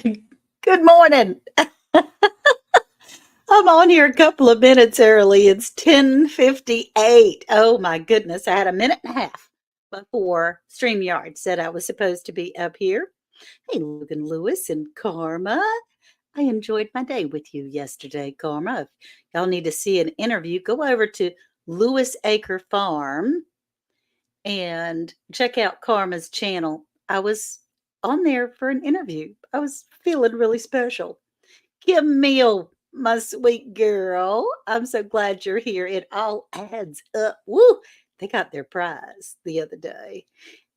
Good morning. I'm on here a couple of minutes early. It's 10:58. Oh my goodness. I had a minute and a half before StreamYard said I was supposed to be up here. Hey, Logan Lewis and Karma. I enjoyed my day with you yesterday, Karma. If y'all need to see an interview, go over to Lewis Acre Farm and check out Karma's channel. I was on there for an interview. I was feeling really special. Camille, my sweet girl, I'm so glad you're here. It all adds up. Woo! They got their prize the other day.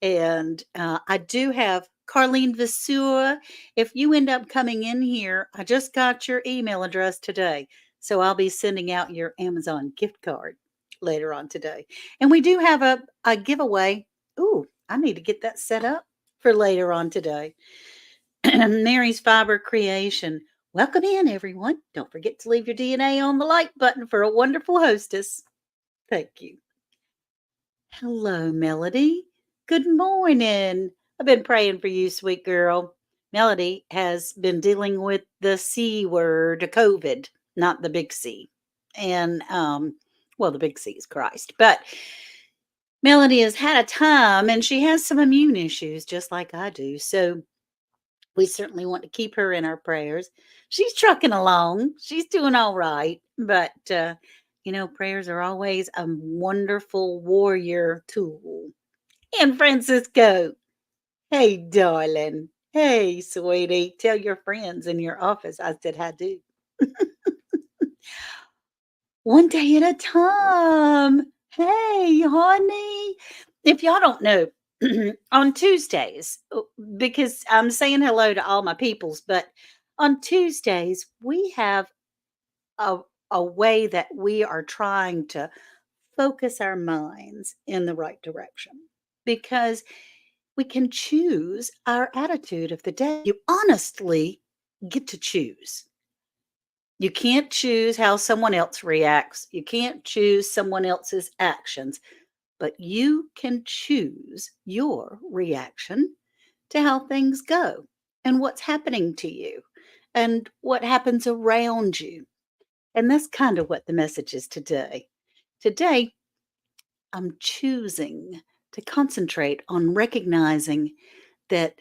And I do have Carlene Vasseur. If you end up coming in here, I just got your email address today. So I'll be sending out your Amazon gift card later on today. And we do have a giveaway. Ooh, I need to get that set up for later on today. Mary's Fiber Creation. Welcome in, everyone. Don't forget to leave your DNA on the like button for a wonderful hostess. Thank you. Hello, Melody. Good morning. I've been praying for you, sweet girl. Melody has been dealing with the C word, COVID, not the big C. And, well, the big C is Christ. But Melody has had a time and she has some immune issues, just like I do. So we certainly want to keep her in our prayers. She's trucking along. She's doing all right. But, prayers are always a wonderful warrior tool. And Francisco, hey, darling. Hey, sweetie. Tell your friends in your office I said hi do. One day at a time. Hey, honey. If y'all don't know, on Tuesdays, because I'm saying hello to all my peoples, but on Tuesdays, we have a, a way that we are trying to focus our minds in the right direction because we can choose our attitude of the day. You honestly get to choose. You can't choose how someone else reacts. You can't choose someone else's actions, but you can choose your reaction to how things go and what's happening to you and what happens around you. And that's kind of what the message is today. Today, I'm choosing to concentrate on recognizing that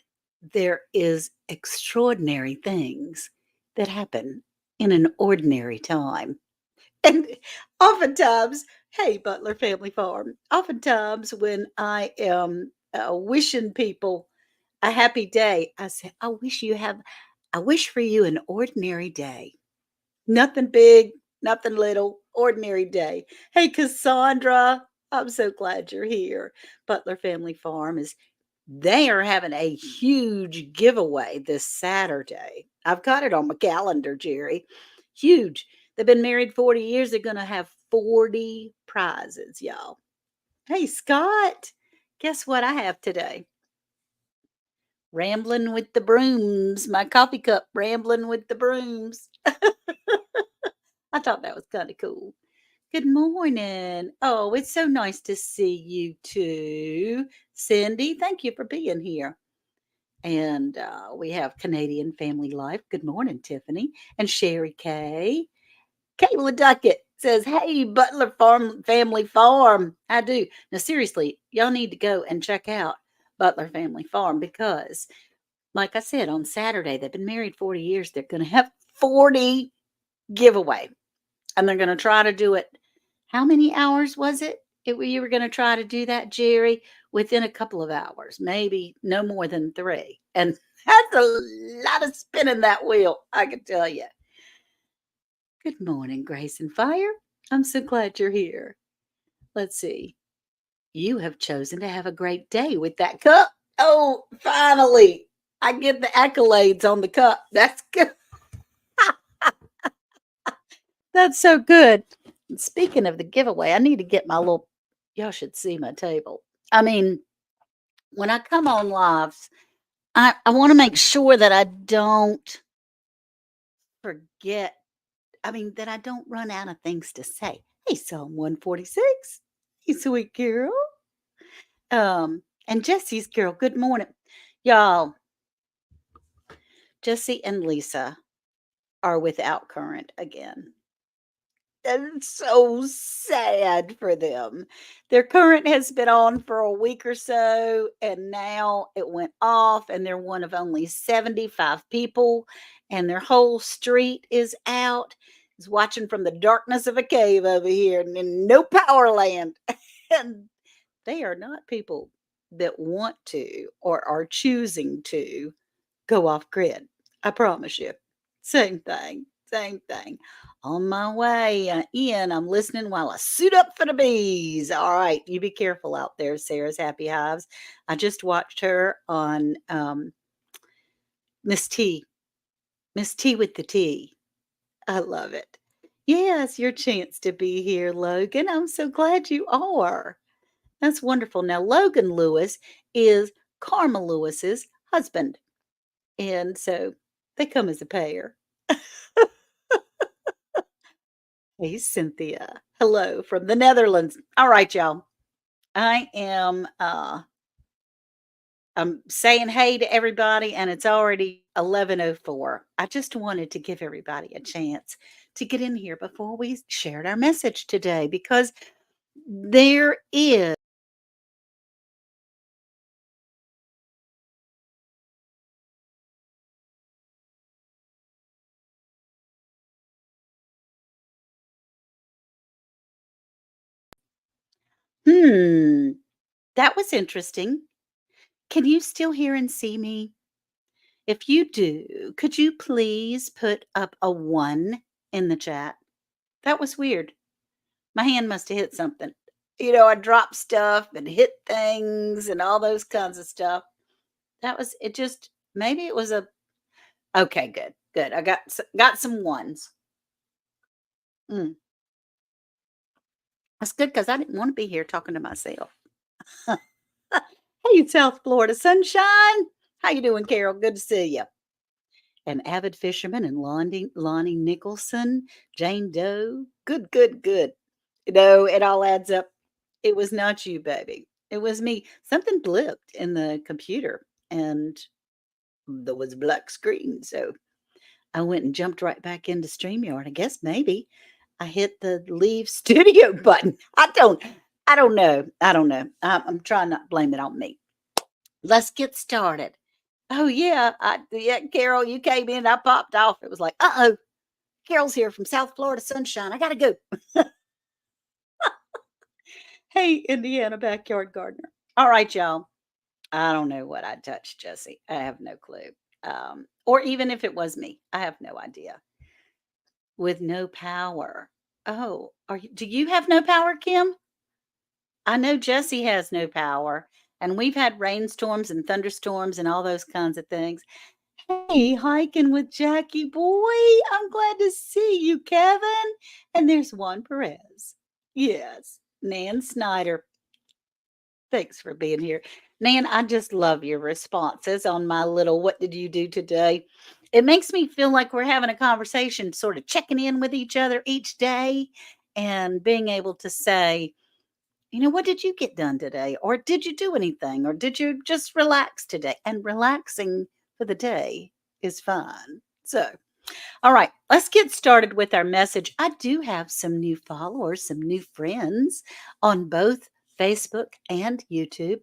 there is extraordinary things that happen in an ordinary time. And oftentimes, hey, Butler Family Farm, oftentimes when I am wishing people a happy day, I say, I wish for you an ordinary day. Nothing big, nothing little, ordinary day. Hey, Cassandra, I'm so glad you're here. Butler Family Farm is they are having a huge giveaway this Saturday. I've got it on my calendar, Jerry. Huge. They've been married 40 years. They're going to have 40 prizes, y'all. Hey, Scott, guess what I have today? Rambling with the brooms. My coffee cup, rambling with the brooms. I thought that was kind of cool. Good morning. Oh, it's so nice to see you too. Cindy, thank you for being here. And we have Canadian Family Life. Good morning, Tiffany. And Sherry K. Kayla Duckett says, hey, Butler Farm Family Farm. I do. Now, seriously, y'all need to go and check out Butler Family Farm because, like I said, on Saturday, they've been married 40 years. They're going to have 40 giveaway. And they're going to try to do it. How many hours was it? You were going to try to do that, Jerry, within a couple of hours, maybe no more than 3. And that's a lot of spinning that wheel, I can tell you. Good morning, Grace and Fire. I'm so glad you're here. Let's see. You have chosen to have a great day with that cup. Oh, finally, I get the accolades on the cup. That's good. That's so good. And speaking of the giveaway, I need to get my little, y'all should see my table. I mean, when I come on lives, I want to make sure that I don't forget. I mean, that I don't run out of things to say. Hey, Psalm 146. Hey, sweet girl. And Jesse's girl, good morning. Y'all, Jesse and Lisa are without current again. And so sad for them. Their current has been on for a week or so, and now it went off, and they're one of only 75 people, and their whole street is out. Is watching from the darkness of a cave over here, and in no power land. And they are not people that want to or are choosing to go off grid. I promise you. Same thing. Same thing. On my way in, I'm listening while I suit up for the bees. All right, you be careful out there, Sarah's Happy Hives. I just watched her on Miss T, Miss T with the T. I love it. Yes, your chance to be here, Logan. I'm so glad you are. That's wonderful. Now, Logan Lewis is Karma Lewis's husband. And so they come as a pair. Hey, Cynthia. Hello from the Netherlands. All right, y'all. I am I'm saying hey to everybody, and it's already 11:04. I just wanted to give everybody a chance to get in here before we shared our message today because there is hmm, that was interesting. Can you still hear and see me? If you do, could you please put up a 1 in the chat? That was weird. My hand must have hit something. I dropped stuff and hit things and all those kinds of stuff. That was it just maybe it was a okay, good. Good. I got some ones. Mm, that's good because I didn't want to be here talking to myself. Hey, South Florida sunshine. How you doing, Carol? Good to see you. An avid fisherman and Lonnie Nicholson, Jane Doe. Good, good, good. It all adds up. It was not you, baby. It was me. Something blipped in the computer and there was a black screen. So I went and jumped right back into StreamYard. I guess maybe I hit the leave studio button. I don't know. I don't know. I'm trying not to blame it on me. Let's get started. Oh yeah, yeah, Carol, you came in, I popped off. It was like, uh-oh, Carol's here from South Florida sunshine. I gotta go. Hey, Indiana backyard gardener. All right, y'all. I don't know what I touched, Jesse. I have no clue. Or even if it was me, I have no idea. With no power. Oh, do you have no power, Kim? I know Jesse has no power, and we've had rainstorms and thunderstorms and all those kinds of things. Hey, hiking with Jackie boy. I'm glad to see you, Kevin. And there's Juan Perez. Yes, Nan Snyder. Thanks for being here. Nan, I just love your responses on my little what did you do today? It makes me feel like we're having a conversation, sort of checking in with each other each day and being able to say, what did you get done today? Or did you do anything? Or did you just relax today? And relaxing for the day is fun. So, all right, let's get started with our message. I do have some new followers, some new friends on both Facebook and YouTube.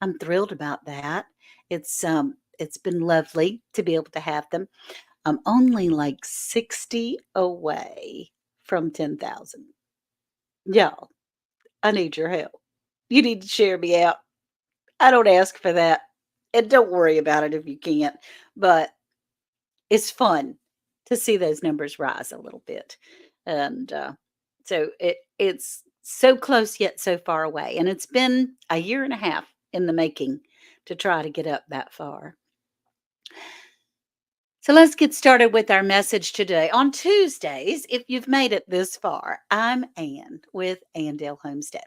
I'm thrilled about that. It's been lovely to be able to have them. I'm only like 60 away from 10,000. Y'all, I need your help. You need to share me out. I don't ask for that. And don't worry about it if you can't. But it's fun to see those numbers rise a little bit. And so it's so close yet so far away. And it's been a year and a half in the making to try to get up that far. So let's get started with our message today. On Tuesdays, if you've made it this far, I'm Ann with Andale Homestead.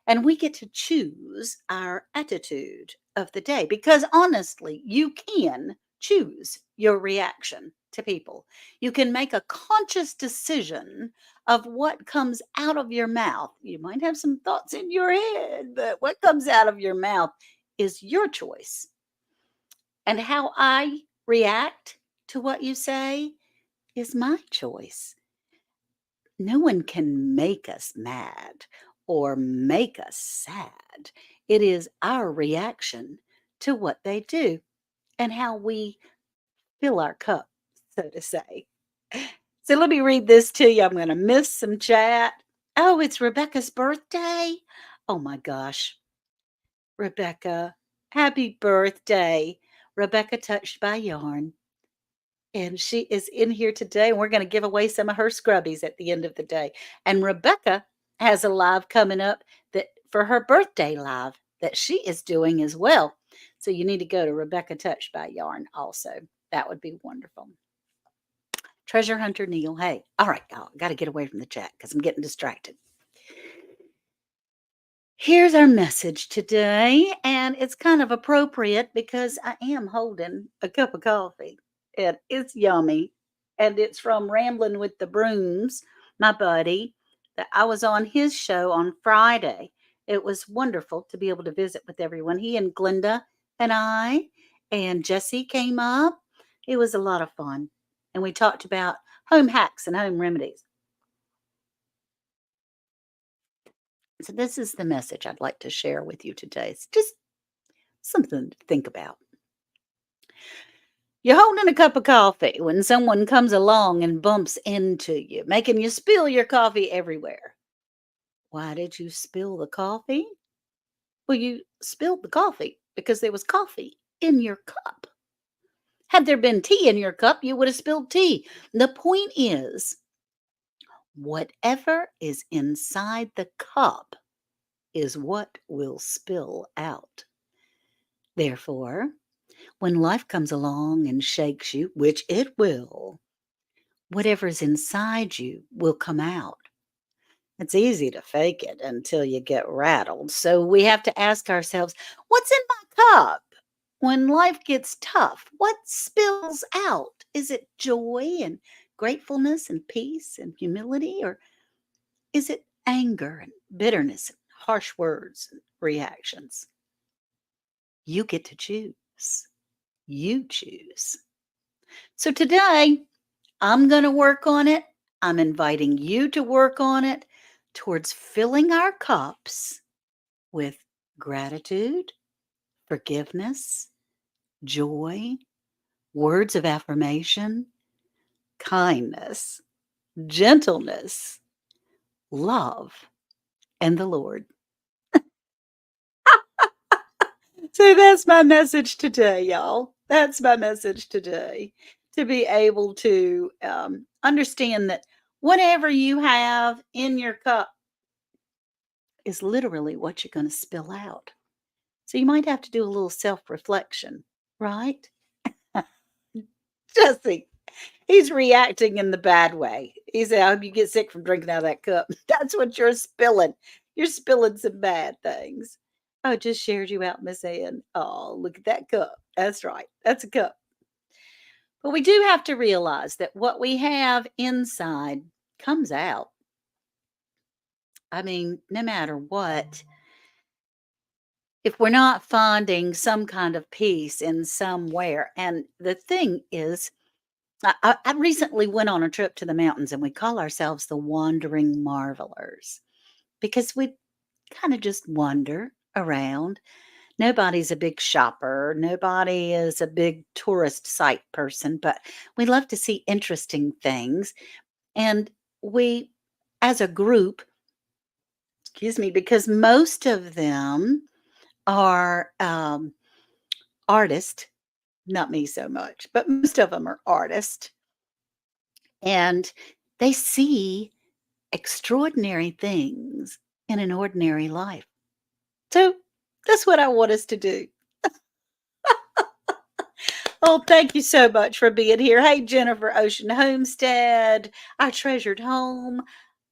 And we get to choose our attitude of the day because honestly, you can choose your reaction to people. You can make a conscious decision of what comes out of your mouth. You might have some thoughts in your head, but what comes out of your mouth is your choice. And how I react to what you say is my choice. No one can make us mad or make us sad. It is our reaction to what they do and how we fill our cup, so to say. So let me read this to you. I'm going to miss some chat. Oh, it's Rebecca's birthday. Oh my gosh. Rebecca, happy birthday. Rebecca touched by yarn. And she is in here today, and we're going to give away some of her scrubbies at the end of the day. And Rebecca has a live coming up that for her birthday live that she is doing as well. So you need to go to Rebecca Touched by Yarn also. That would be wonderful. Treasure Hunter Neil. Hey, all right, y'all. Got to get away from the chat because I'm getting distracted. Here's our message today, and it's kind of appropriate because I am holding a cup of coffee, and it's yummy. And it's from Rambling with the Brooms, my buddy, that I was on his show on Friday. It was wonderful to be able to visit with everyone. He and Glenda and I and Jesse came up. It was a lot of fun. And we talked about home hacks and home remedies. So, this is the message I'd like to share with you today. It's just something to think about. You're holding a cup of coffee when someone comes along and bumps into you, making you spill your coffee everywhere. Why did you spill the coffee? Well, you spilled the coffee because there was coffee in your cup. Had there been tea in your cup, you would have spilled tea. The point is, whatever is inside the cup is what will spill out. Therefore, when life comes along and shakes you, which it will, whatever's inside you will come out. It's easy to fake it until you get rattled. So we have to ask ourselves, what's in my cup? When life gets tough, what spills out? Is it joy and gratefulness and peace and humility? Or is it anger and bitterness and harsh words and reactions? You get to choose. You choose. So today, I'm going to work on it. I'm inviting you to work on it towards filling our cups with gratitude, forgiveness, joy, words of affirmation, kindness, gentleness, love, and the Lord. So that's my message today, y'all. That's my message today, to be able to understand that whatever you have in your cup is literally what you're going to spill out. So you might have to do a little self reflection, right? Jesse, he's reacting in the bad way. He said, I hope you get sick from drinking out of that cup. That's what you're spilling. You're spilling some bad things. I just shared you out, Miss Ann. Oh, look at that cup. That's right. That's a cup. But we do have to realize that what we have inside comes out. I mean, no matter what, if we're not finding some kind of peace in somewhere. And the thing is, I recently went on a trip to the mountains, and we call ourselves the Wandering Marvelers because we kind of just wander around. Nobody's a big shopper. Nobody is a big tourist site person, but we love to see interesting things. And we, as a group, excuse me, because most of them are artists, not me so much, but most of them are artists, and they see extraordinary things in an ordinary life. So that's what I want us to do. Oh, thank you so much for being here. Hey, Jennifer Ocean Homestead, our treasured home.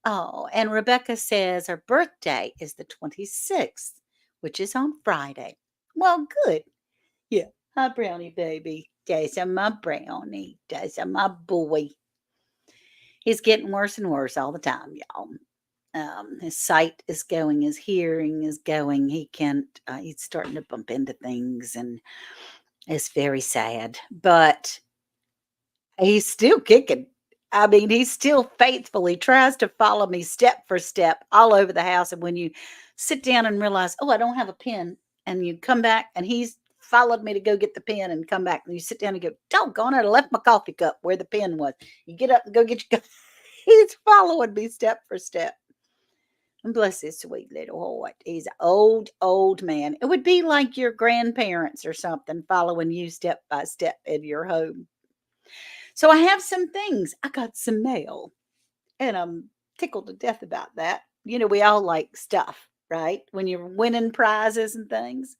Oh, and Rebecca says her birthday is the 26th, which is on Friday. Well, good. Yeah. Hi, Brownie baby. There's my brownie. There's my boy. He's getting worse and worse all the time, y'all. His sight is going, his hearing is going. He can't, he's starting to bump into things, and it's very sad. But He's still kicking. I mean, he still faithfully tries to follow me step for step all over the house, and when you sit down and realize, "Oh, I don't have a pen," and you come back and he's followed me to go get the pen and come back, and you sit down and go, "Doggone it, I left my coffee cup where the pen was." You get up and go get your he's following me step for step. And bless his sweet little heart. He's an old, old man. It would be like your grandparents or something following you step by step in your home. So I have some things. I got some mail, and I'm tickled to death about that. You know, we all like stuff, right? When you're winning prizes and things.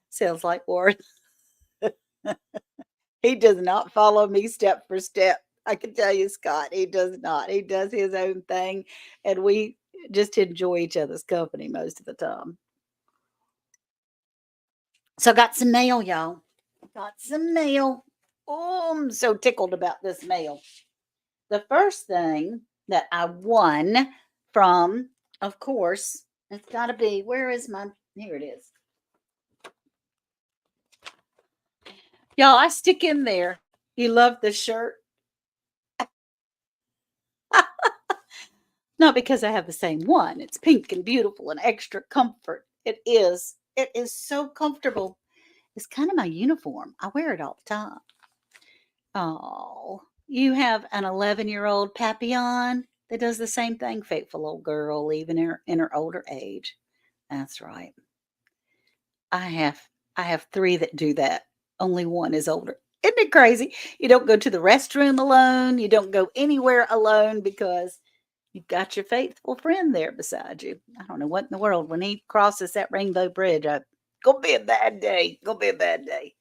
Sounds like war. He does not follow me step for step. I can tell you, Scott, he does not. He does his own thing, and we just enjoy each other's company most of the time. So I got some mail, y'all. Got some mail. Oh, I'm so tickled about this mail. The first thing that I won from, of course, it's got to be, where is my, here it is. Y'all, I stick in there. You love the shirt? Not because I have the same one. It's pink and beautiful and extra comfort. It is. It is so comfortable. It's kind of my uniform. I wear it all the time. Oh, you have an 11-year-old Papillon that does the same thing, faithful old girl, even in her older age. That's right. I have I have 3 that do that. Only 1 is older. Isn't it crazy? You don't go to the restroom alone. You don't go anywhere alone because you've got your faithful friend there beside you. I don't know what in the world. When he crosses that rainbow bridge, gonna be a bad day. Gonna be a bad day.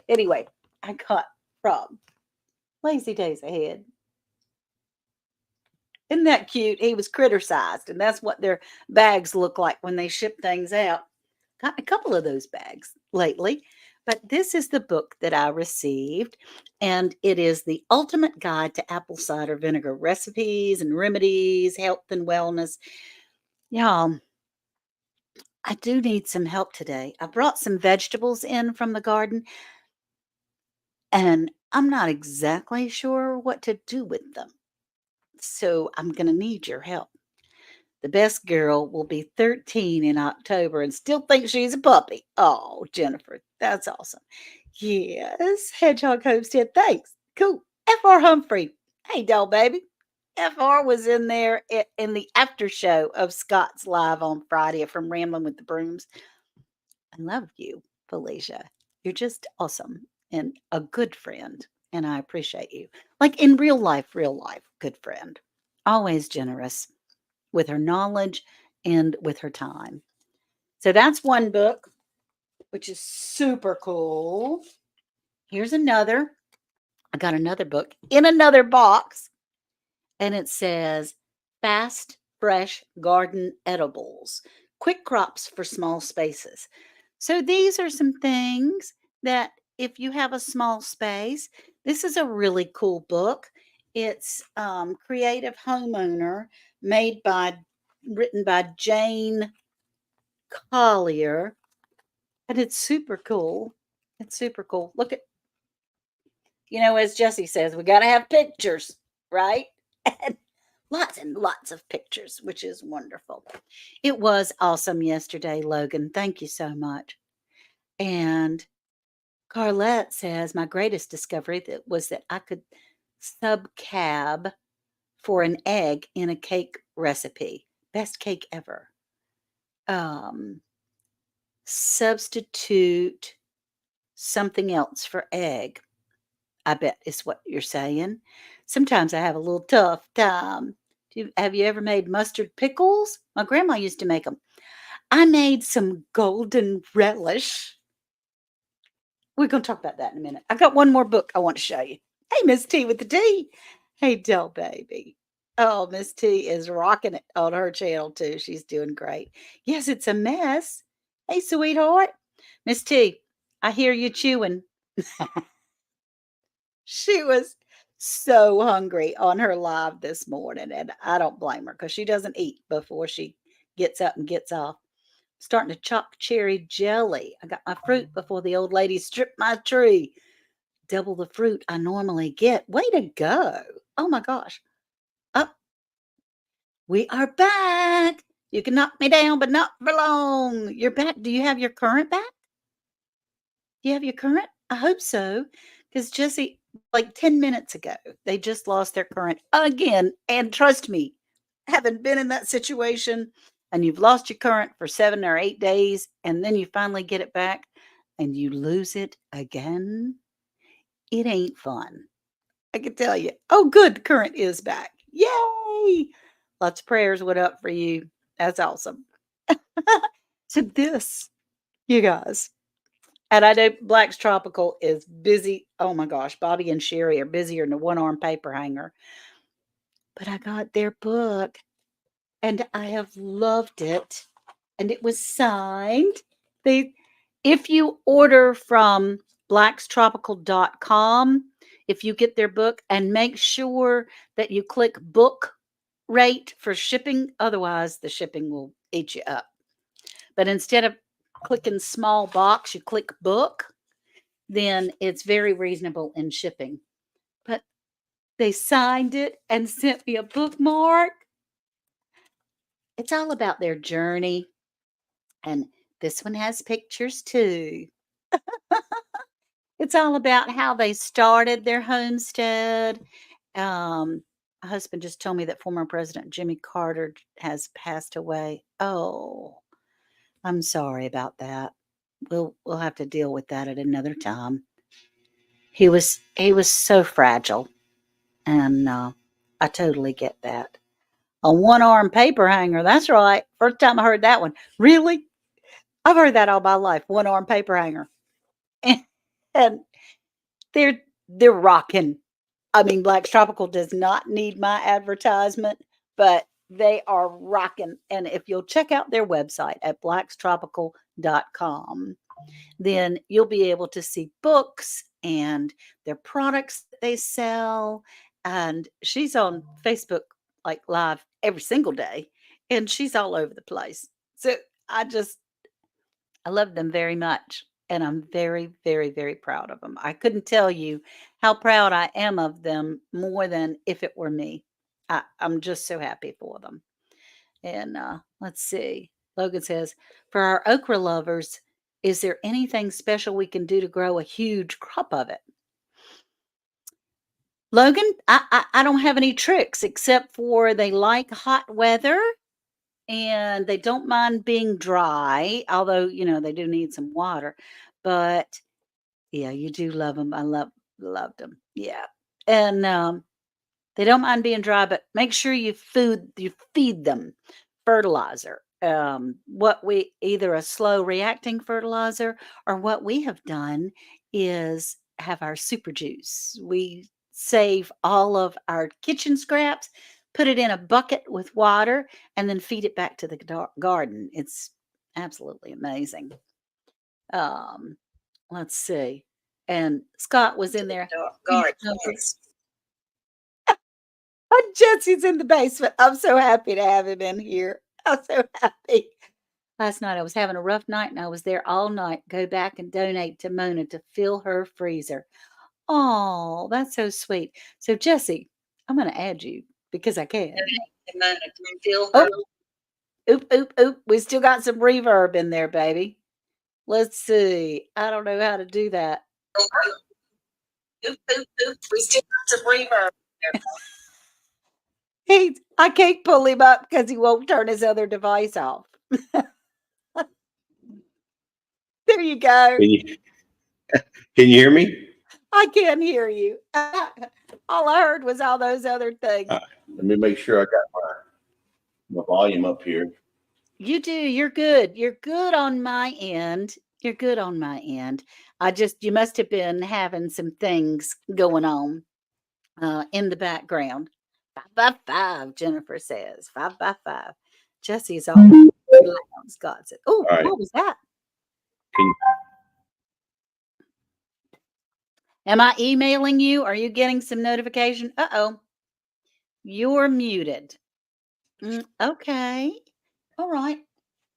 Anyway, I got from Lazy Days Ahead. Isn't that cute? He was critter-sized, and that's what their bags look like when they ship things out. Got a couple of those bags lately, but this is the book that I received, and it is The Ultimate Guide to Apple Cider Vinegar Recipes and Remedies, Health and Wellness. Y'all, I do need some help today. I brought some vegetables in from the garden, and I'm not exactly sure what to do with them. So I'm going to need your help. The best girl will be 13 in October and still thinks she's a puppy. Oh, Jennifer, that's awesome. Yes, Hedgehog Homestead, thanks. Cool. F.R. Humphrey. Hey, doll baby. FR was in there in the after show of Scott's Live on Friday from Rambling with the Brooms. I love you, Felicia. You're just awesome and a good friend, and I appreciate you. Like in real life, good friend. Always generous with her knowledge and with her time. So that's one book, which is super cool. Here's another. I got another book in another box, and it says Fast Fresh Garden Edibles, Quick Crops for Small Spaces. So these are some things that if you have a small space, this is a really cool book. It's Creative Homeowner, made by, written by Jane Collier, and it's super cool. It's super cool. Look at, as Jesse says, we got to have pictures, right? And lots of pictures, which is wonderful. It was awesome yesterday, Logan. Thank you so much. And Carlette says, my greatest discovery that was that I could subcab for an egg in a cake recipe. Best cake ever. Substitute something else for egg, I bet is what you're saying. Sometimes I have a little tough time. Have you ever made mustard pickles? My grandma used to make them. I made some golden relish. We're going to talk about that in a minute. I got one more book I want to show you. Hey, Miss T with the T. Hey, Del Baby. Oh, Miss T is rocking it on her channel too. She's doing great. Yes, it's a mess. Hey, sweetheart. Miss T, I hear you chewing. She was so hungry on her live this morning, and I don't blame her because she doesn't eat before she gets up and gets off. Starting to chop cherry jelly. I got my fruit before the old lady stripped my tree. double the fruit I normally get. Way to go. Oh my gosh. Up. We are back. You can knock me down, but not for long. You're back. Do you have your current back? Do you have your current? I hope so. Because Jesse, like 10 minutes ago, they just lost their current again. And trust me, having been in that situation and you've lost your current for 7 or 8 days, and then you finally get it back and you lose it again, it ain't fun. I can tell you. Oh, good. The current is back. Yay. Lots of prayers went up for you. That's awesome. So this, you guys, and I know Black's Tropical is busy. Oh my gosh, Bobby and Sherry are busier than a one-arm paper hanger. But I got their book and I have loved it. And it was signed. They if you order from blackstropical.com, if you get their book, and make sure that you click book rate for shipping, otherwise the shipping will eat you up. But instead of clicking small box, you click book, then it's very reasonable in shipping. But they signed it and sent me a bookmark. It's all about their journey. And this one has pictures too. It's all about how they started their homestead. My husband just told me that former President Jimmy Carter has passed away. Oh, I'm sorry about that. We'll have to deal with that at another time. He was so fragile, and I totally get that. A one-arm paper hanger. That's right. First time I heard that one. Really? I've heard that all my life. One-arm paper hanger. And they're they're rocking. I mean, Black's Tropical does not need my advertisement, but they are rocking. And if you'll check out their website at blackstropical.com, then you'll be able to see books and their products that they sell. And she's on Facebook like live every single day, and she's all over the place. So I just I love them very much. And I'm very, very, very proud of them. I couldn't tell you how proud I am of them more than if it were me. I'm just so happy for them. And let's see. Logan says, for our okra lovers, is there anything special we can do to grow a huge crop of it? Logan, I don't have any tricks except for they like hot weather and they don't mind being dry, although, they do need some water. But yeah, you do love them. I loved them. Yeah. And they don't mind being dry, but make sure you feed them fertilizer. What we either a slow reacting fertilizer, or what we have done is have our super juice. We save all of our kitchen scraps, put it in a bucket with water, and then feed it back to the garden. It's absolutely amazing. Um, let's see. And Scott was in there. Guard. Jesse's in the basement. I'm so happy to have him in here. I'm so happy. Last night I was having a rough night and I was there all night. Go back and donate to Mona to fill her freezer. Oh, that's so sweet. So Jesse, I'm going to add you because I can. Donate to fill Oh, her. oop, oop, oop. We still got some reverb in there, baby. Let's see. I don't know how to do that. Oop, oop, oop. We still got some reverb. I can't pull him up because he won't turn his other device off. There you go. Can you hear me? I can hear you. All I heard was all those other things. Let me make sure I got my volume up here. You do. You're good. You're good on my end. You're good on my end. You must have been having some things going on in the background. 5 by 5, Jennifer says. 5 by 5. Jesse's all loud. Scott said, oh, All right. What was that? Can you- Am I emailing you? Are you getting some notification? Uh-oh. You're muted. Okay. All right.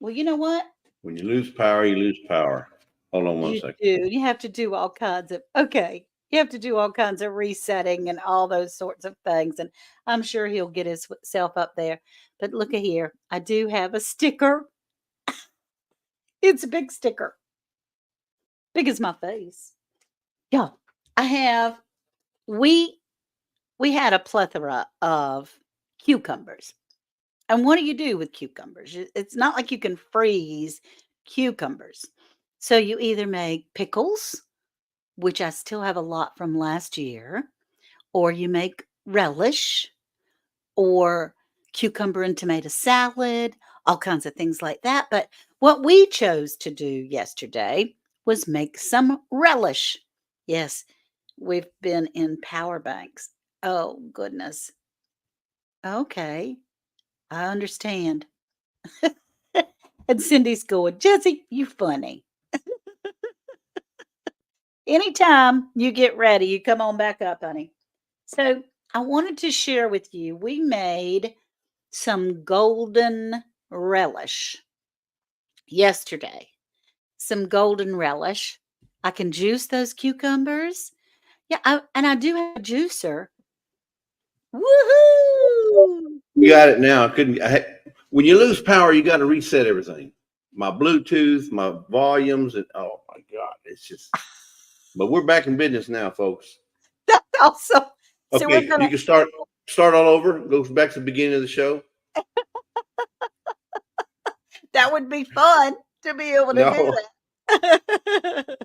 Well, you know what? When you lose power, you lose power. Hold on one You second. do. You have to do all kinds of. Okay. You have to do all kinds of resetting and all those sorts of things. And I'm sure he'll get himself up there. But look at here. I do have a sticker. It's a big sticker. Big as my face. Yeah. I have we had a plethora of cucumbers. And what do you do with cucumbers? It's not like you can freeze cucumbers. So you either make pickles, which I still have a lot from last year, or you make relish or cucumber and tomato salad, all kinds of things like that. But what we chose to do yesterday was make some relish. Yes, we've been in power banks. Oh, goodness. Okay, I understand. And Cindy's going, Jesse, you funny. Anytime you get ready, you come on back up, honey. So I wanted to share with you, we made some golden relish yesterday. Some golden relish. I can juice those cucumbers. Yeah, and I do have a juicer. Woohoo! You got it now. When you lose power, you got to reset everything. My Bluetooth, my volumes, and oh my God, it's just. But we're back in business now, folks. That's awesome. So Okay, you can start all over. Go back to the beginning of the show. That would be fun to be able to do that.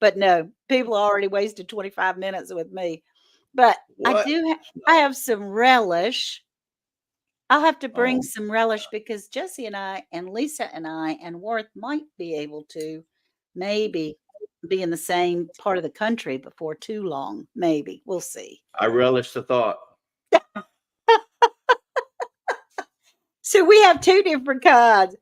But no, people already wasted 25 minutes with me. But What? I have some relish. I'll have to bring Oh. some relish because Jesse and I and Lisa and I and Worth might be able to maybe be in the same part of the country before too long. Maybe. We'll see. I relish the thought. So we have two different kinds.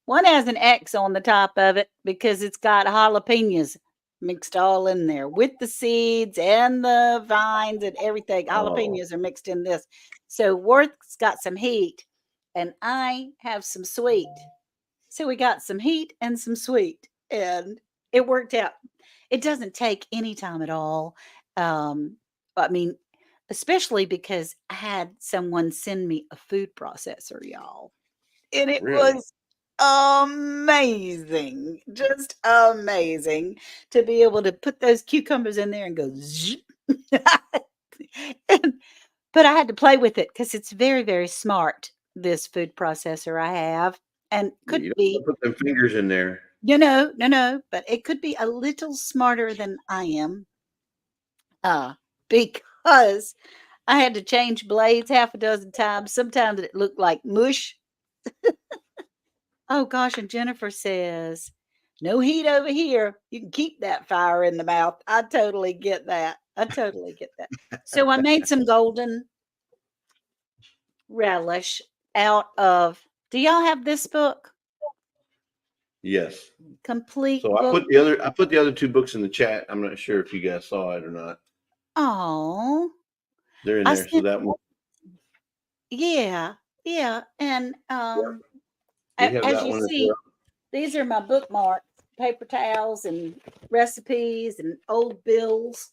One has an X on the top of it because it's got jalapenos mixed all in there with the seeds and the vines and everything. Jalapenos are mixed in this. So Worth's got some heat and I have some sweet. So we got some heat and some sweet and it worked out. It doesn't take any time at all. I mean, especially because I had someone send me a food processor, y'all. And it Really? was amazing, just amazing to be able to put those cucumbers in there and go zzz. But I had to play with it because it's very, very smart, this food processor I have, and could You be, don't put them fingers in there. no, but it could be a little smarter than I am, because I had to change blades half a dozen times. Sometimes it looked like mush. Oh gosh, and Jennifer says, "No heat over here. You can keep that fire in the mouth." I totally get that. I totally get that. So I made some golden relish out of. Do y'all have this book? Yes. Complete So I book. put the other two books in the chat. I'm not sure if you guys saw it or not. Oh, They're in I there. So sent. that one, Yeah, and we have as that you one as see, well. these are my bookmarks, paper towels, and recipes, and old bills.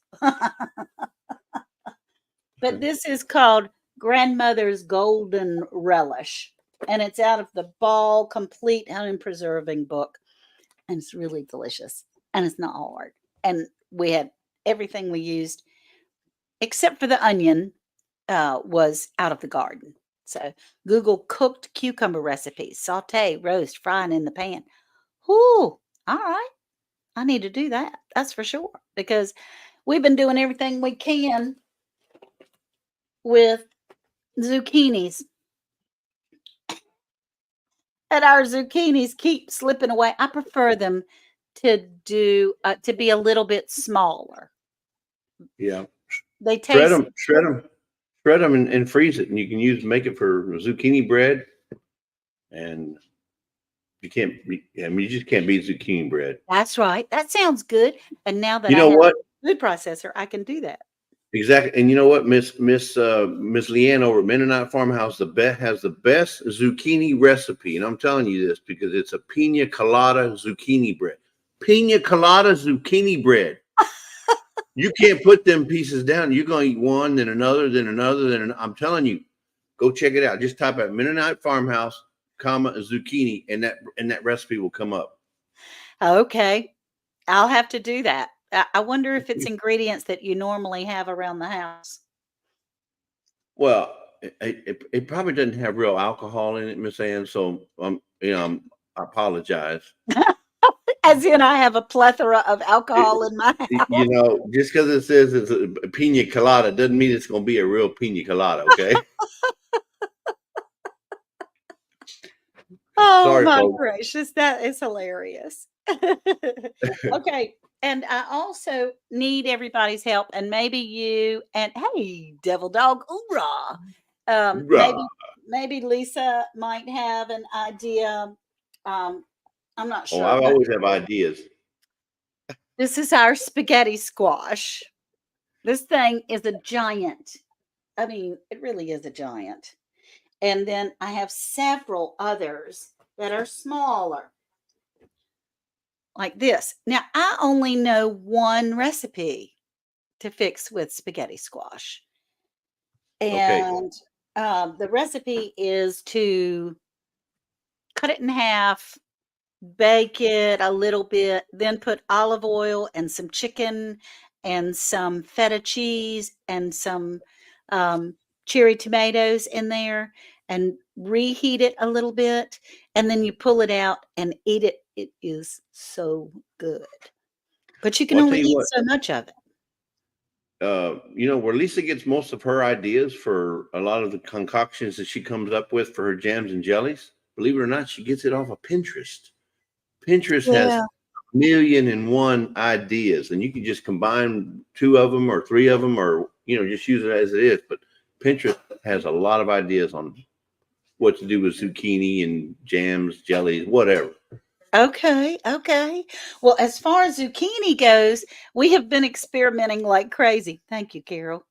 But this is called Grandmother's Golden Relish. And it's out of the Ball Complete Home Preserving book. And it's really delicious. And it's not hard. And we had everything we used, except for the onion, was out of the garden. So Google cooked cucumber recipes, saute, roast, frying in the pan. Ooh, all right. I need to do that. That's for sure. Because we've been doing everything we can with zucchinis. And our zucchinis keep slipping away. I prefer them to be a little bit smaller. Yeah. They taste Shred them and freeze it. And you can make it for zucchini bread. And you just can't beat zucchini bread. That's right. That sounds good. And now that You I know have what? a food processor, I can do that. Exactly. And you know what? Miss Leanne over at Mennonite Farmhouse has the best zucchini recipe. And I'm telling you this because it's a pina colada zucchini bread. Pina colada zucchini bread. You can't put them pieces down. You're going to eat one, then another, then another, then I'm telling you, go check it out. Just type out Mennonite farmhouse, comma, zucchini, and that recipe will come up. Okay. I'll have to do that. I wonder if it's ingredients that you normally have around the house. Well, it probably doesn't have real alcohol in it, Miss Ann. So I apologize. As in, I have a plethora of alcohol in my You house. know, just because it says it's a pina colada doesn't mean it's going to be a real pina colada. Okay. Oh Sorry, my folks. gracious, that is hilarious. Okay, and I also need everybody's help, and maybe you and hey, devil dog, hoorah! Rah. Maybe Lisa might have an idea. I'm not Oh, sure, I but always have ideas. this is our spaghetti squash. This thing is a giant. I mean, it really is a giant. And then I have several others that are smaller, like this. Now, I only know one recipe to fix with spaghetti squash. Okay. And the recipe is to cut it in half, bake it a little bit, then put olive oil and some chicken and some feta cheese and some cherry tomatoes in there and reheat it a little bit. And then you pull it out and eat it. It is so good. But you can Well, I'll tell only you eat what. so much of it. Where Lisa gets most of her ideas for a lot of the concoctions that she comes up with for her jams and jellies, believe it or not, she gets it off of Pinterest. Pinterest has Yeah. 1,000,001 ideas, and you can just combine two of them or three of them, or just use it as it is. But Pinterest has a lot of ideas on what to do with zucchini and jams, jellies, whatever. Okay, okay. Well, as far as zucchini goes, we have been experimenting like crazy. Thank you, Carol.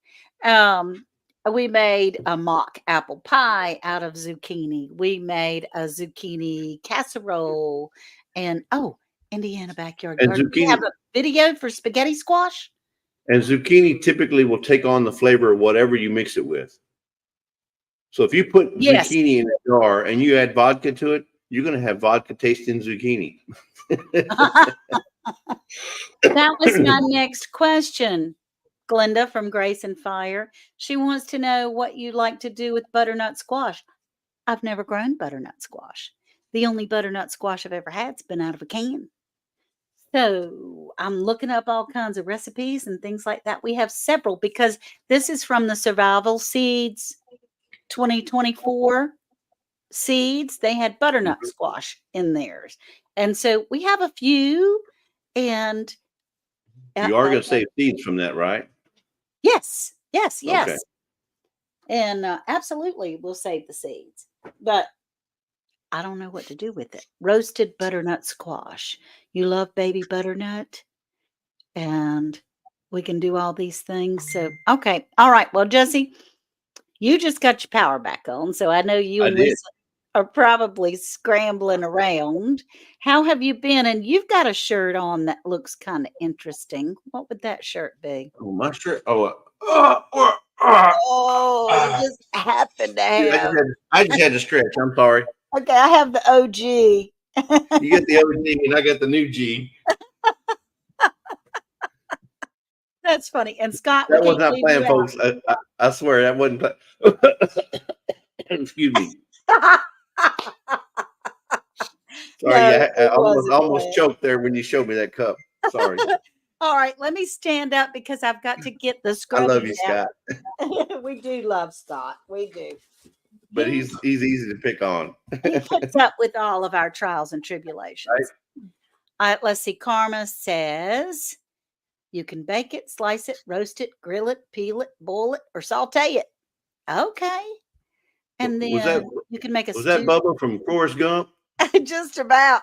Um, we made a mock apple pie out of zucchini. We made a zucchini casserole, and Indiana backyard And garden. We have zucchini a video for spaghetti squash. and zucchini typically will take on the flavor of whatever you mix it with. So if you put Yes, zucchini in a jar and you add vodka to it, you're going to have vodka tasting zucchini. that was my next question. Glenda from Grace and Fire. She wants to know what you like to do with butternut squash. I've never grown butternut squash. The only butternut squash I've ever had's been out of a can. So I'm looking up all kinds of recipes and things like that. We have several because this is from the Survival Seeds 2024 seeds. They had butternut squash in theirs. And so we have a few. And You are going to save seeds from that, right? yes, yes, Okay. yes. And absolutely, we'll save the seeds. But I don't know what to do with it. Roasted butternut squash. You love baby butternut, and we can do all these things. So, okay. All right. Well, Jesse, you just got your power back on. So I know you I and did. Lisa are probably scrambling around. How have you been? And you've got a shirt on that looks kind of interesting. What would that shirt be? Oh, my shirt. Oh, you just happen to have. I just had to stretch. I'm sorry. Okay, I have the OG. You get the OG and I got the new G. That's funny. And Scott, we That was can't not leave planned, you out. folks. I swear that wasn't. Excuse me. Sorry, No, I it wasn't almost planned. choked there when you showed me that cup. Sorry. All right, let me stand up because I've got to get the I scrubbing love you, Scott, out. We do love Scott. We do. but he's easy to pick on. He puts up with all of our trials and tribulations. Let's see. Karma says you can bake it, slice it, roast it, grill it, peel it, boil it, or saute it. Okay. And Was then you can make a was that stew. Bubba from Forrest Gump? Just about.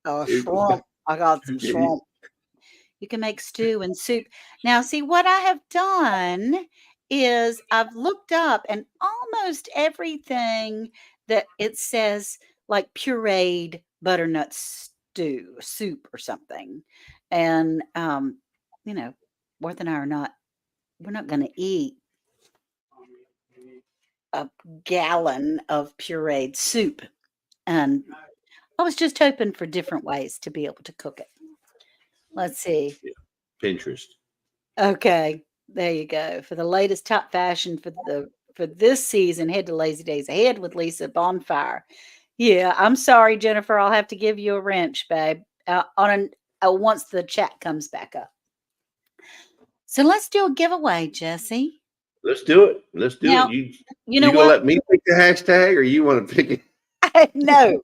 Oh, shrimp. I got some shrimp. You can make stew and soup. Now, see, what I have done is I've looked up and almost everything that it says like pureed butternut stew, soup or something. And, you know, Worth and I are not. We're not going to eat a gallon of pureed soup, and I was just hoping for different ways to be able to cook it. Let's see. Pinterest. Okay, there you go. For the latest top fashion for this season, head to Lazy Days Ahead with Lisa Bonfire. Yeah, I'm sorry, Jennifer. I'll have to give you a wrench, babe. Once the chat comes back up. So let's do a giveaway, Jesse. Let's do it. Let's do Now, it. You you know gonna what? let me pick the hashtag, or you want to pick it? No,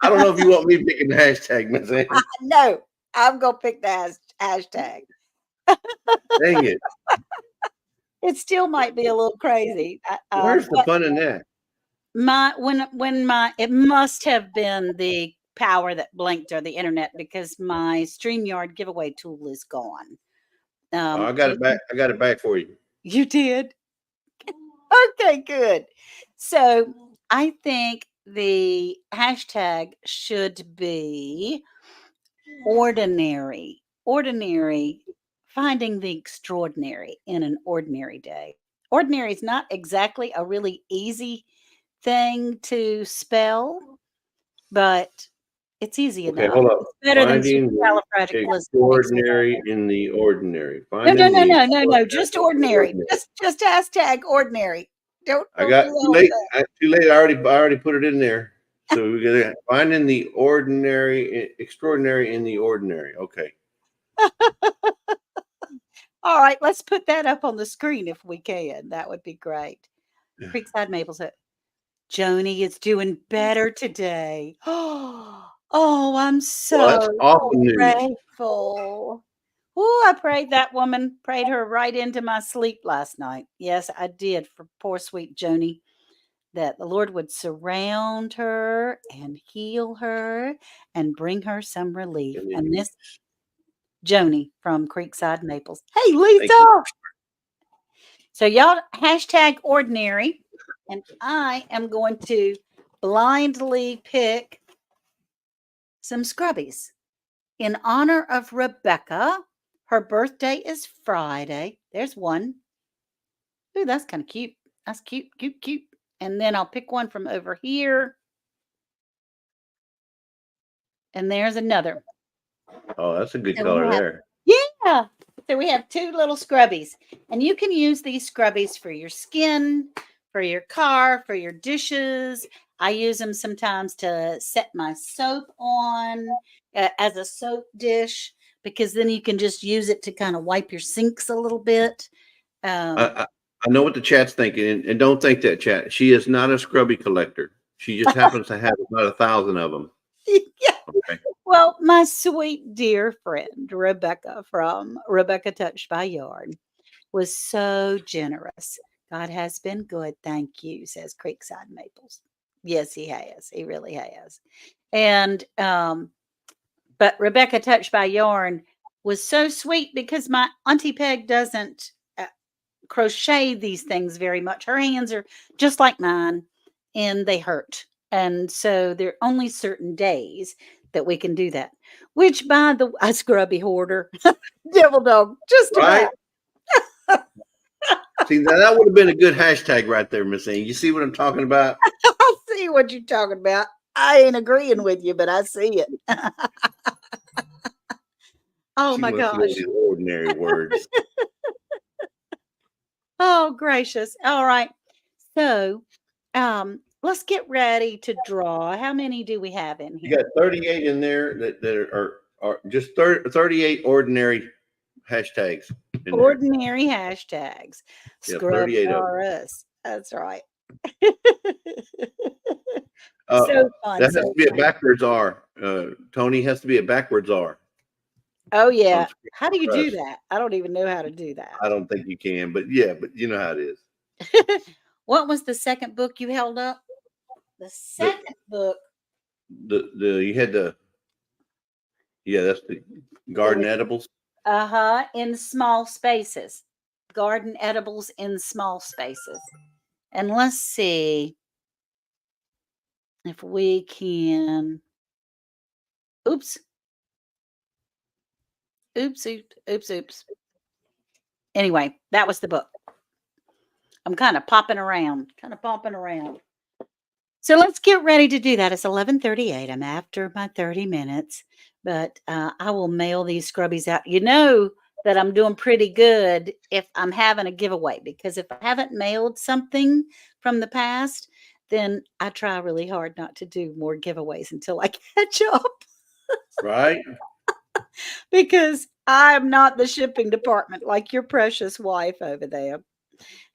I don't know if you want me picking the hashtag, Miss Ann. no. I'm gonna pick the hashtag. Dang it! It still might be a little crazy. Where's the But fun in that? it must have been the power that blinked or the internet because my StreamYard giveaway tool is gone. Oh, I got it back. I got it back for you. You did? Okay, good. So I think the hashtag should be ordinary. Ordinary, finding the extraordinary in an ordinary day. Ordinary is not exactly a really easy thing to spell, but it's easy Okay, enough. hold up. It's better than Finding the extraordinary supercalifragilisticexpialidocious. in the ordinary. No, no, Finding no, the no, no, no. extraordinary Just in the ordinary. ordinary. Just hashtag ordinary. I Don't got do too the whole late. thing. Too late. I already put it in there. So we got finding the extraordinary in the ordinary. Okay. All right, let's put that up on the screen if we can. That would be great. Creekside Maples. Joni is doing better today. Oh, I'm Well, that's so awesome news. grateful. Oh, I prayed her right into my sleep last night. Yes, I did for poor sweet Joni, that the Lord would surround her and heal her and bring her some relief. And this Joni from Creekside Maples. Hey, Thank Lisa. you. So y'all hashtag ordinary, and I am going to blindly pick some scrubbies in honor of Rebecca. Her birthday is Friday. There's one. Ooh, that's kind of cute. That's cute, cute, cute. And then I'll pick one from over here. And there's another. Oh, that's a good So color we have, there. yeah. So we have two little scrubbies. And you can use these scrubbies for your skin, for your car, for your dishes. I use them sometimes to set my soap on as a soap dish because then you can just use it to kind of wipe your sinks a little bit. I know what the chat's thinking, and don't think that, chat. She is not a scrubby collector. She just happens to have about 1,000 of them. Yeah. Okay. Well, my sweet dear friend Rebecca from Rebecca Touched by Yarn was so generous. God has been good. Thank you, says Creekside Maples. Yes, he has. He really has. And but Rebecca Touched by Yarn was so sweet because my Auntie Peg doesn't crochet these things very much. Her hands are just like mine and they hurt. And so there are only certain days that we can do that. Which by the a scrubby hoarder, devil dog, just Right? about. See, now that would have been a good hashtag right there, Miss Ann. You see what I'm talking about? I see what you're talking about. I ain't agreeing with you, but I see it. Oh She my wants to know gosh. these ordinary words. Oh gracious. All right. So let's get ready to draw. How many do we have in You here? got 38 in there that are just 38 ordinary hashtags in there. Ordinary hashtags. Yeah, Scrub 38 of them. are us. That's right. Uh, So fun. that has So to be a fun. backwards R. Tony has to be a backwards R. Oh on yeah. How do you do Scrubs. that? I don't even know how to do I don't think you can, but yeah, but you know how it is. that. What was the second book you held up? The The second book. you had the that's the It garden was edibles. in small spaces. Garden edibles in small spaces. And let's see if we can. Oops. Oops, oops, oops, oops. Anyway, that was the book. I'm kind of popping around. So let's get ready to do that. It's 11:38. I'm after my 30 minutes, but I will mail these scrubbies out. You know that I'm doing pretty good if I'm having a giveaway, because if I haven't mailed something from the past, then I try really hard not to do more giveaways until I catch up, Right? because I'm not the shipping department like your precious wife over there.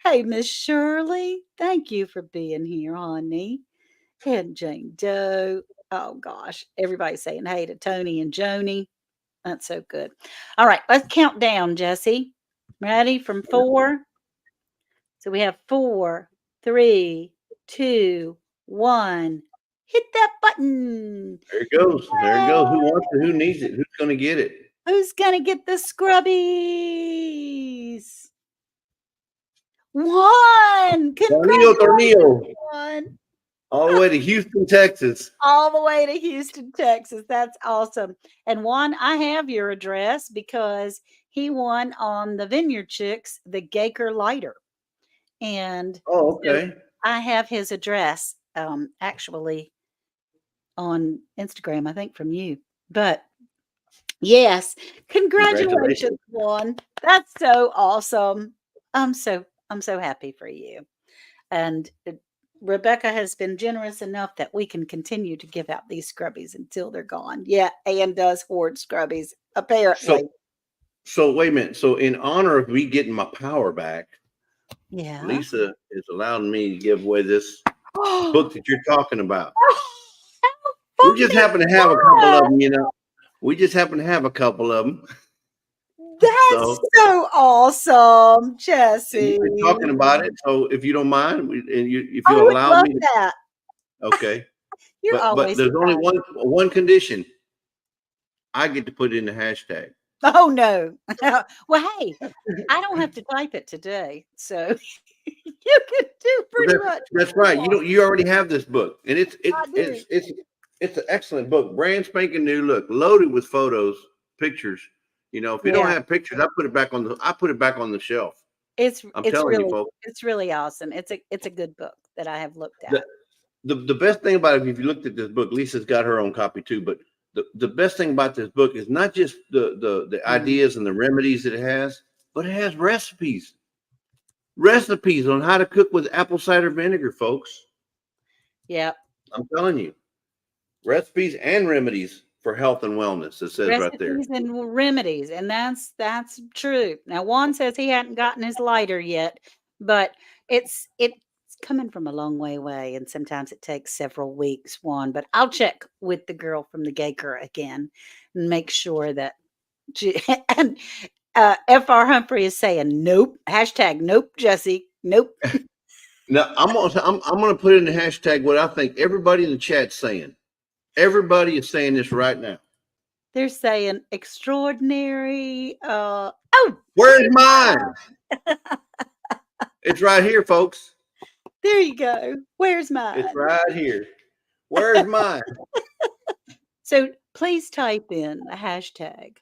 Hey, Miss Shirley, thank you for being here, honey. And Jane Doe. Oh gosh, everybody's saying hey to Tony and Joni. That's so good. All right, let's count down, Jesse. Ready from 4? So we have 4, 3, 2, 1. Hit that button. There it goes. There it goes. Who Yay! wants it? Who needs it? Who's going to get it? Who's gonna get the scrubbies? 1. Congratulations, 1. All the way to Houston, Texas. All the way to Houston, Texas. That's awesome. And Juan, I have your address because he won on the Vineyard Chicks, the Gaker lighter. And Oh, so okay. I have his address actually on Instagram, I think from you. But yes, congratulations, Juan. That's so awesome. I'm so happy for you. And Rebecca has been generous enough that we can continue to give out these scrubbies until they're gone. Yeah, Ann does hoard scrubbies, apparently. So wait a minute. So in honor of me getting my power back, Yeah. Lisa is allowing me to give away this book that you're talking about. We just happen to have a couple of them, you know. We just happen to have a couple of them. That's so awesome, Jesse. We're talking about it. So if you don't mind, if I you would allow love me, that. okay. You're But always there's only kind. one condition. I get to put in the hashtag. Oh no. Well, hey, I don't have to type it today, so you can do pretty much. That's right. You already have this book, and it's I do. an excellent book, brand spanking new. Look, loaded with photos, pictures. You know, if you don't Yeah. have pictures, I put it back on the shelf. It's I'm telling you, really folks. it's really awesome. It's a good book that I have looked at. The best thing about it, if you looked at this book, Lisa's got her own copy too. But the best thing about this book is not just the ideas and the remedies that it has, but it has recipes on how to cook with apple cider vinegar, folks. Yeah. I'm telling you, recipes and remedies for health and wellness. It says right there. Recipes and remedies, and that's true. Now, Juan says he hadn't gotten his lighter yet, but it's coming from a long way away, and sometimes it takes several weeks, Juan. But I'll check with the girl from the Gaker again and make sure that she and Fr Humphrey is saying nope. Hashtag nope, Jesse. Nope. Now I'm gonna put in the hashtag what I think everybody in the chat's saying. Everybody is saying this right now. They're saying extraordinary. Where's mine? It's right here, folks. There you go. Where's mine? It's right here. Where's mine? So please type in the hashtag.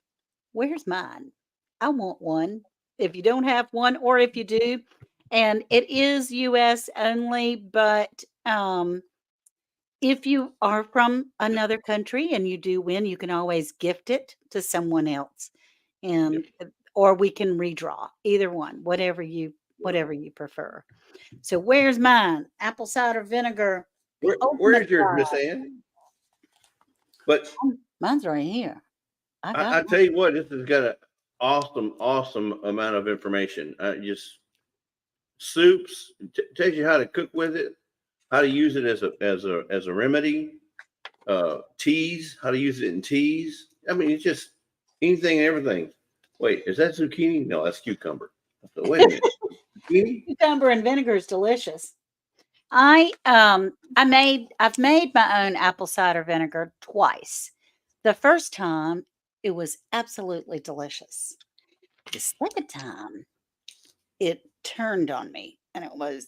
Where's mine? I want one. If you don't have one, or if you do, and it is US only, but if you are from another country and you do win, you can always gift it to someone else, and or we can redraw. Either one, whatever you prefer. So where's mine? Apple cider vinegar. Where's yours, Miss Ann? But mine's right here. I tell you what, this has got an awesome amount of information. Just soups, tells you how to cook with it, how to use it as a remedy, teas, how to use it in teas. I mean, it's just anything and everything. Wait, is that zucchini? No, that's cucumber. So wait a minute. Zucchini? Cucumber and vinegar is delicious. I've made my own apple cider vinegar twice. The first time it was absolutely delicious. The second time it turned on me, and it was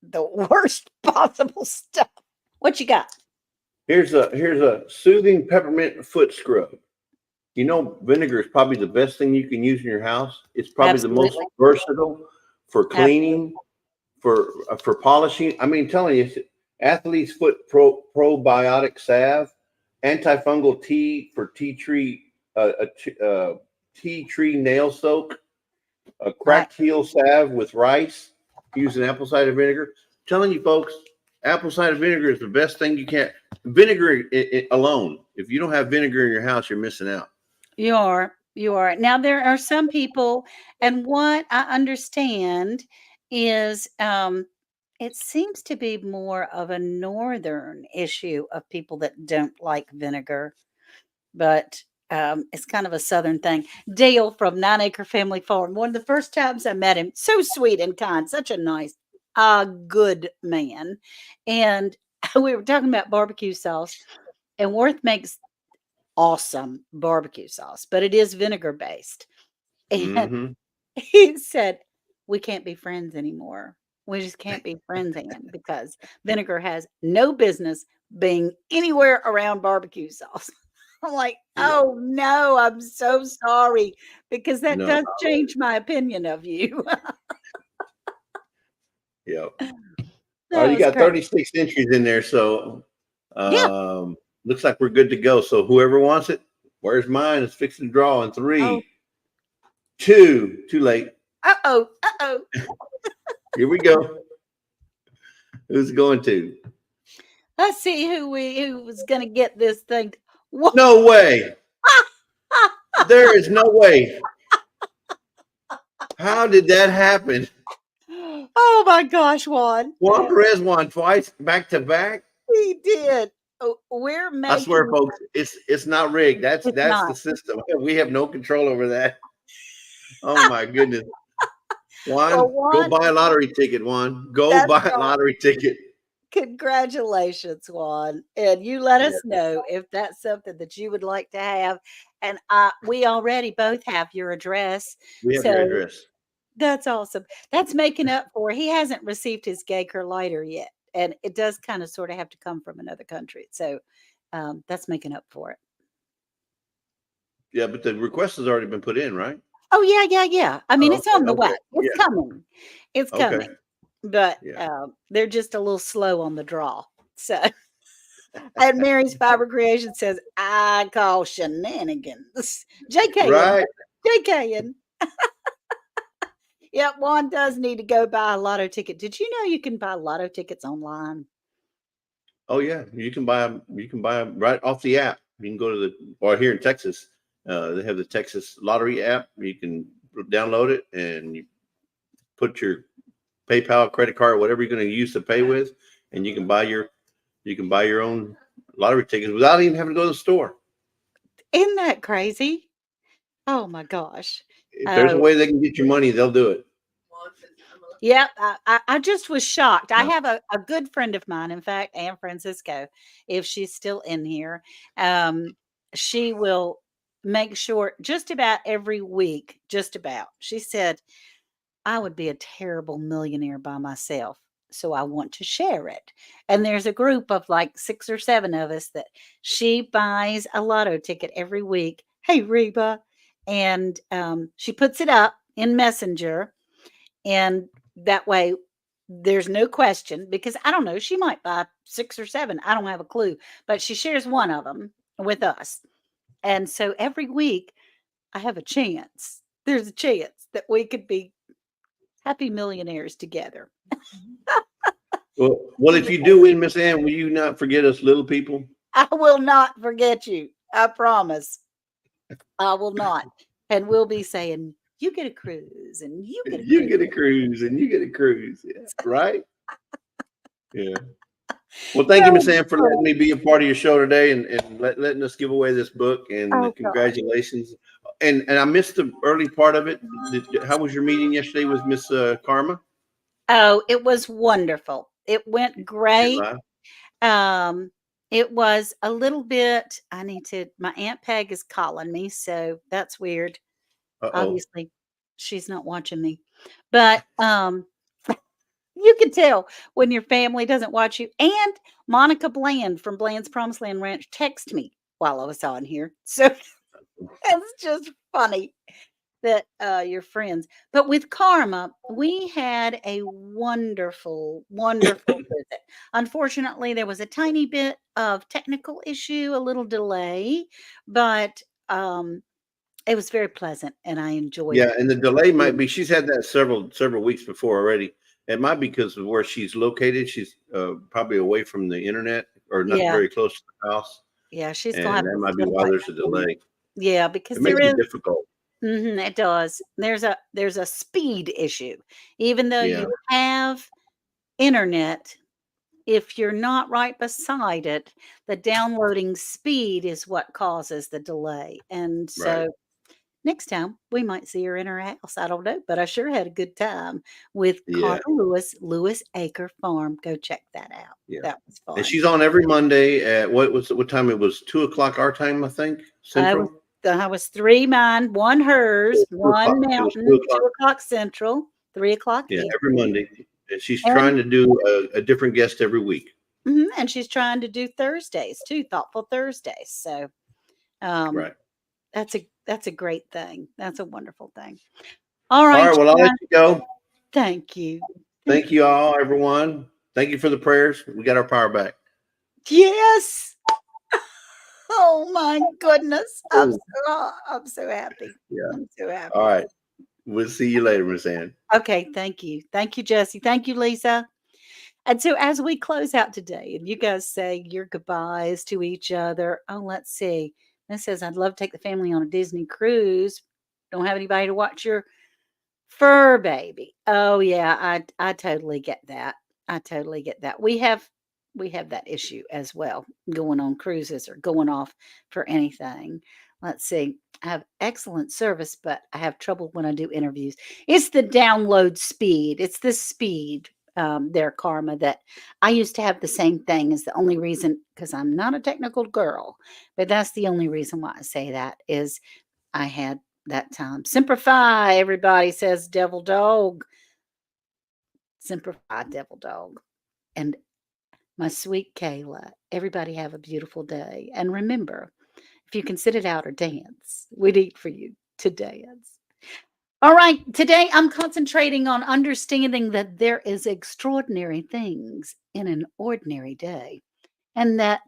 the worst possible stuff. What you got? Here's a soothing peppermint foot scrub. You know, vinegar is probably the best thing you can use in your house. It's probably the most Absolutely. versatile for Absolutely. cleaning, for polishing. I mean, telling you, athlete's foot probiotic salve, antifungal tea for tea tree nail soak, a Right. cracked heel salve with rice using apple cider vinegar. Telling you folks, apple cider vinegar is the best thing you can. Vinegar alone, if you don't have vinegar in your house, you're missing out. You are. You are. Now, there are some people, and what I understand is it seems to be more of a northern issue of people that don't like vinegar, but it's kind of a southern thing. Dale from 9 Acre Family Farm. One of the first times I met him, so sweet and kind, such a nice, good man. And we were talking about barbecue sauce, and Worth makes awesome barbecue sauce, but it is vinegar based. And Mm-hmm. he said, "We can't be friends anymore. We just can't be friends, Ann, because vinegar has no business being anywhere around barbecue sauce." I'm like, Yeah. "Oh no, I'm so sorry," because that No. does change my opinion of you. Yeah. Oh, That you was got great. 36 entries in there, so Yeah. looks like we're good to go. So whoever wants it, where's mine? Is fixing to draw in Oh, 3, 2. Too late. uh-oh, uh-oh. Here we go. Who's going to? Let's see who was gonna get this thing. What? No way. There is no way. How did that happen? Oh my gosh, Juan. Juan Perez won twice back to back. He did. Oh, we're I swear, making folks, it's not rigged. it's That's not. the system. We have no control over that. Oh my goodness. Well, Juan, go Juan, buy a lottery ticket, Juan. Go that's buy a right. lottery ticket. Congratulations, Juan. And you let Yeah, us know if that's something that you would like to have. And we already both have your address. we have your So address. that's awesome. That's making up for he hasn't received his Gaker lighter yet. And it does kind of sort of have to come from another country. So that's making up for it. Yeah, but the request has already been put in, right? Oh, yeah. I mean, Oh, it's on the way. okay. It's Yeah. coming. It's Okay. coming. But Yeah. they're just a little slow on the draw. So, and Mary's Fiber Creation says, "I call shenanigans." JKing, Right. JKing. Yep, Juan does need to go buy a lotto ticket. Did you know you can buy lotto tickets online? Oh yeah. You can buy them. You can buy them right off the app. You can go to or here in Texas, they have the Texas Lottery app. You can download it and you put your PayPal, credit card, whatever you're going to use to pay with, and you can buy your own lottery tickets without even having to go to the store. Isn't that crazy? Oh my gosh. If there's a Uh, way they can get your money, they'll do it. Yep, I just was shocked. I Uh, have a good friend of mine, in fact, Anne Francisco, if she's still in here, um, she will make sure just about every week, just about. She said, "I would be a terrible millionaire by myself, so I want to share it." And there's a group of like 6 or 7 of us that she buys a lotto ticket every week. Hey, Reba. And she puts it up in Messenger, and that way there's no question because I don't know, she might buy 6 or 7. I don't have a clue, but she shares one of them with us. And so every week I have a chance. There's a chance that we could be happy millionaires together. well, if you do win, Miss Ann, will you not forget us little people? I will not forget you. I promise. I will not. And we'll be saying, "You get a cruise and you get a You cruise." get a cruise and you get a cruise. Yeah, right? Yeah. Well, thank you, Miss Ann, for letting me be a part of your show today and letting us give away this book. And Oh God. congratulations. And I missed the early part of it. How was your meeting yesterday with Miss Karma? Oh, it was wonderful. It went great. Live? Um, it was a little bit my Aunt Peg is calling me, so that's weird. Uh-oh. Obviously, she's not watching me. But you can tell when your family doesn't watch you. And Monica Bland from Bland's Promised Land Ranch texted me while I was on here. So It's just funny that you're friends. But with Karma, we had a wonderful, wonderful visit. Unfortunately, there was a tiny bit of technical issue, a little delay, but it was very pleasant and I enjoyed Yeah, and the delay might being. be she's had that several weeks before already. It might be because of where she's located. She's probably away from the internet or not Yeah, very close to the house, yeah, she's gonna and have that to might be spend why quite there's a a minute. delay. Yeah, because It makes there it is. difficult. It does. There's a speed issue. Even though Yeah, you have internet, if you're not right beside it, the downloading speed is what causes the delay. And right. so next time we might see her in her house. I don't know, but I sure had a good time with Yeah, Carter Lewis Acre Farm. Go check that out. yeah. That was And fun. she's on every Monday at what time? It was 2 o'clock our time, I think, I was Central. I was 3 mine, 1 It hers, was 2 o'clock. 1 It was two mountain, o'clock. 2 o'clock Central, 3 o'clock Yeah, every Eastern. Monday, and she's And trying to do a different guest every week. and she's trying to do Thursdays too, Thoughtful Thursdays. So, um, Right. that's a great thing. That's a wonderful thing. All All right, right. Well, I'll let John. you go. Thank you. Thank Thank you. you all, everyone. Thank you for the prayers. We got our power back. Yes. Oh my goodness. Oh, I'm so happy. yeah. I'm so All happy. right. We'll see you later, Miss Ann. Okay, thank you. Thank you, Jesse. Thank you, Lisa. And so as we close out today, and you guys say your goodbyes to each other. Oh, let's see. This says, I'd love to take the family on a Disney cruise. Don't have anybody to watch your fur baby. Oh yeah, I totally get that. I totally get that. We have that issue as well, going on cruises or going off for anything. Let's see. I have excellent service, but I have trouble when I do interviews. It's the download speed. It's the speed, there, Karma, that I used to have the same thing. Is the only reason, because I'm not a technical girl, but that's the only reason why I say that is I had that time. Simplify, everybody says devil dog. Simplify, devil dog. And my sweet Kayla, everybody have a beautiful day. And remember, if you can sit it out or dance, we need for you to dance. All right, today I'm concentrating on understanding that there is extraordinary things in an ordinary day, and that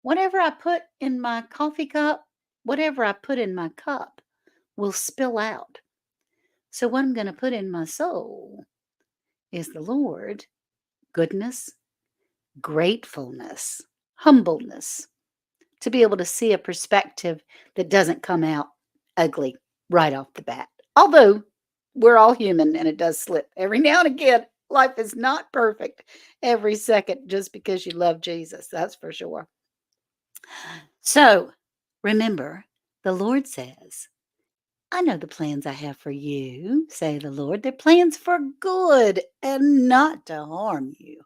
whatever I put in my coffee cup, whatever I put in my cup will spill out. So, what I'm going to put in my soul is the Lord, goodness, gratefulness, humbleness, to be able to see a perspective that doesn't come out ugly right off the bat. Although we're all human and it does slip every now and again. Life is not perfect every second just because you love Jesus. That's for sure. So remember, the Lord says, I know the plans I have for you, say the Lord. They're plans for good and not to harm you.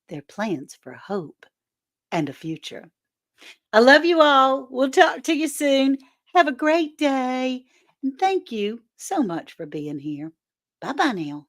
They're plans for hope and a future. I love you all. We'll talk to you soon. Have a great day. And thank you so much for being here. Bye bye now.